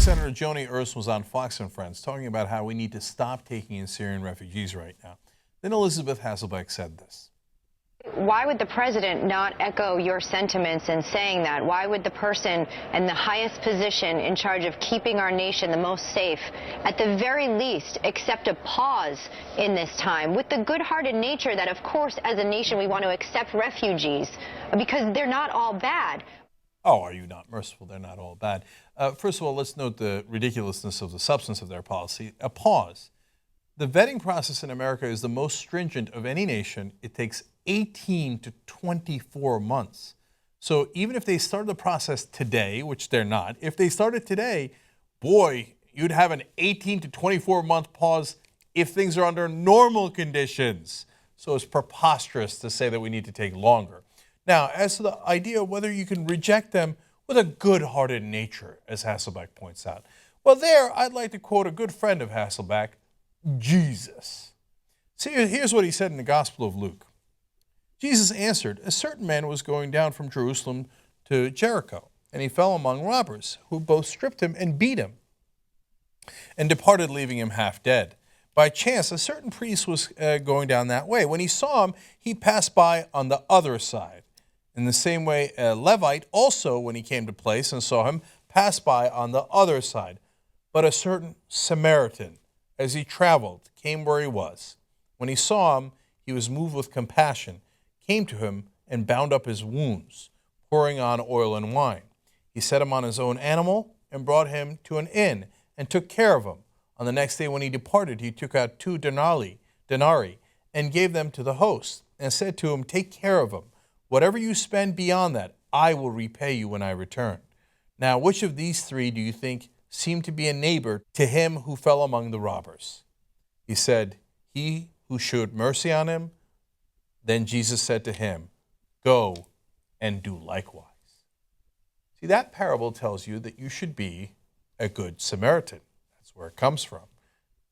Senator Joni Ernst was on Fox and Friends talking about how we need to stop taking in Syrian refugees right now. Then Elisabeth Hasselbeck said this. Why would the president not echo your sentiments in saying that? Why would the person in the highest position in charge of keeping our nation the most safe, at the very least, accept a pause in this time with the good-hearted nature that, of course, as a nation, we want to accept refugees because they're not all bad. Oh, are you not merciful? They're not all bad. First of all, let's note the ridiculousness of the substance of their policy. A pause. The vetting process in America is the most stringent of any nation. It takes 18 to 24 months. So even if they started the process today, which they're not, if they started today, boy, you'd have an 18 to 24 month pause if things are under normal conditions. So it's preposterous to say that we need to take longer. Now, as to the idea of whether you can reject them with a good-hearted nature, as Hasselbeck points out, well, there I'd like to quote a good friend of Hasselbeck, Jesus. See, here's what he said in the Gospel of Luke. Jesus answered, a certain man was going down from Jerusalem to Jericho, and he fell among robbers, who both stripped him and beat him, and departed, leaving him half dead. By chance, a certain priest was going down that way. When he saw him, he passed by on the other side. In the same way, a Levite also, when he came to place and saw him, passed by on the other side. But a certain Samaritan, as he traveled, came where he was. When he saw him, he was moved with compassion, came to him and bound up his wounds, pouring on oil and wine. He set him on his own animal and brought him to an inn and took care of him. On the next day when he departed, he took out 2 denarii and gave them to the host and said to him, take care of him. Whatever you spend beyond that, I will repay you when I return. Now, which of these 3 do you think seemed to be a neighbor to him who fell among the robbers? He said, he who showed mercy on him. Then Jesus said to him, go and do likewise. See, that parable tells you that you should be a good Samaritan. That's where it comes from.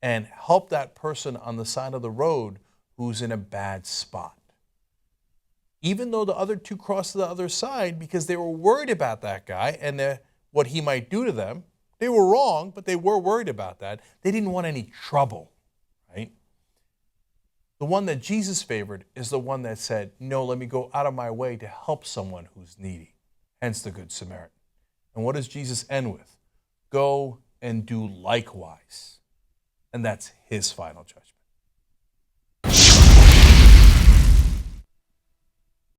And help that person on the side of the road who's in a bad spot. Even though the other 2 crossed to the other side because they were worried about that guy and what he might do to them. They were wrong, but they were worried about that. They didn't want any trouble, right? The one that Jesus favored is the one that said, no, let me go out of my way to help someone who's needy. Hence the Good Samaritan. And what does Jesus end with? Go and do likewise. And that's his final judgment.